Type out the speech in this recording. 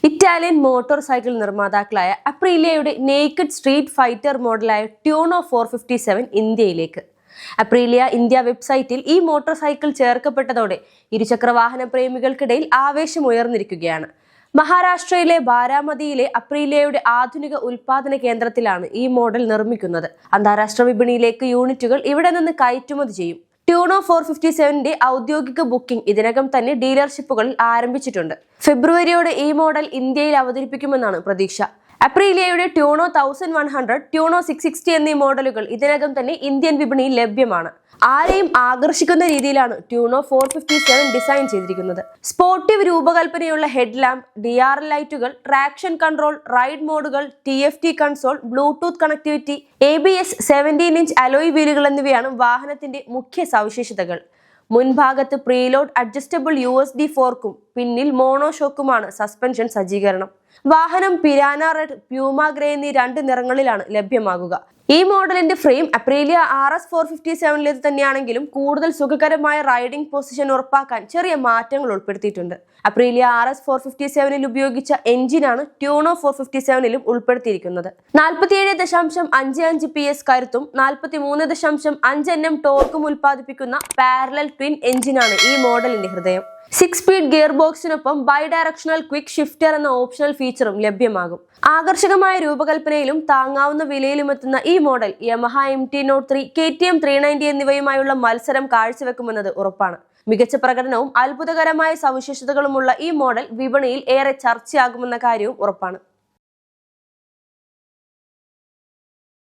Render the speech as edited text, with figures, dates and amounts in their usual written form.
Italian motorcycle നിർമ്മാതാക്കളായ അപ്രീലിയയുടെ naked street fighter മോഡലായ ട്യൂണോ 457 ഇന്ത്യയിലേക്ക്. അപ്രീലിയ ഇന്ത്യ വെബ്സൈറ്റിൽ ഈ മോട്ടോർ സൈക്കിൾ ചേർക്കപ്പെട്ടതോടെ ഇരുചക്രവാഹന പ്രേമികൾക്കിടയിൽ ആവേശം ഉയർന്നിരിക്കുകയാണ്. മഹാരാഷ്ട്രയിലെ ബാരാമതിയിലെ അപ്രീലിയയുടെ ആധുനിക ഉൽപാദന കേന്ദ്രത്തിലാണ് ഈ മോഡൽ നിർമ്മിക്കുന്നത്. അന്താരാഷ്ട്ര വിപണിയിലേക്ക് യൂണിറ്റുകൾ ഇവിടെ നിന്ന് കയറ്റുമതി ചെയ്യും. ട്യൂണോ 457ന്റെ ഔദ്യോഗിക ബുക്കിംഗ് ഇതിനകം തന്നെ ഡീലർഷിപ്പുകളിൽ ആരംഭിച്ചിട്ടുണ്ട്. ഫെബ്രുവരിയോടെ ഈ മോഡൽ ഇന്ത്യയിൽ അവതരിപ്പിക്കുമെന്നാണ് പ്രതീക്ഷ. അപ്രീലിയയുടെ ട്യൂണോ 1100, ട്യൂണോ 660 എന്നീ മോഡലുകൾ ഇതിനകം തന്നെ ഇന്ത്യൻ വിപണിയിൽ ലഭ്യമാണ്. ആരെയും ആകർഷിക്കുന്ന രീതിയിലാണ് ട്യൂണോ 457 ഡിസൈൻ ചെയ്തിരിക്കുന്നത്. സ്പോർട്ടീവ് രൂപകൽപ്പനയുള്ള ഹെഡ് ലാമ്പ്, DRL ലൈറ്റുകൾ, ട്രാക്ഷൻ കൺട്രോൾ, റൈഡ് മോഡുകൾ, TFT console, bluetooth connectivity, ABS, 17-ഇഞ്ച് അലോയ് വീലുകൾ എന്നിവയാണ് വാഹനത്തിന്റെ മുഖ്യ സവിശേഷതകൾ. മുൻഭാഗത്ത് പ്രീലോഡ് അഡ്ജസ്റ്റബിൾ USB ഫോർക്കും പിന്നിൽ മോണോഷോക്കുമാണ് സസ്പെൻഷൻ സജ്ജീകരണം. വാഹനം പിരാന റെഡ്, പ്യൂമ ഗ്രേ എന്നീ 2 നിറങ്ങളിലാണ് ലഭ്യമാകുക. ഈ മോഡലിന്റെ ഫ്രെയിം അപ്രീലിയ RS 457ലേത് തന്നെയാണെങ്കിലും കൂടുതൽ സുഖകരമായ റൈഡിംഗ് പൊസിഷൻ ഉറപ്പാക്കാൻ ചെറിയ മാറ്റങ്ങൾ ഉൾപ്പെടുത്തിയിട്ടുണ്ട്. അപ്രീലിയ RS 457ൽ ഉപയോഗിച്ച എഞ്ചിനാണ് ട്യൂണോ 457ലും ഉൾപ്പെടുത്തിയിരിക്കുന്നത്. 47.55 PS കരുത്തും 43.5 Nm ടോർക്കും ഉൽപ്പാദിപ്പിക്കുന്ന പാരലൽ ട്വിൻ എഞ്ചിനാണ് ഈ മോഡലിന്റെ ഹൃദയം. 6 സ്പീഡ് ഗിയർ ബോക്സിനൊപ്പം ബൈ ഡയറക്ഷണൽ ക്വിക്ക് ഷിഫ്റ്റർ എന്ന ഓപ്ഷണൽ ഫീച്ചറും ലഭ്യമാകും. ആകർഷകമായ രൂപകൽപ്പനയിലും താങ്ങാവുന്ന വിലയിലും എത്തുന്ന ഈ മോഡൽ യമഹ MT-03, KTM 390 എന്നിവയുമായുള്ള മത്സരം കാഴ്ചവെക്കുമെന്നത് ഉറപ്പാണ്. മികച്ച പ്രകടനവും അത്ഭുതകരമായ സവിശേഷതകളുമുള്ള ഈ മോഡൽ വിപണിയിൽ ഏറെ ചർച്ചയാകുമെന്ന കാര്യവും ഉറപ്പാണ്.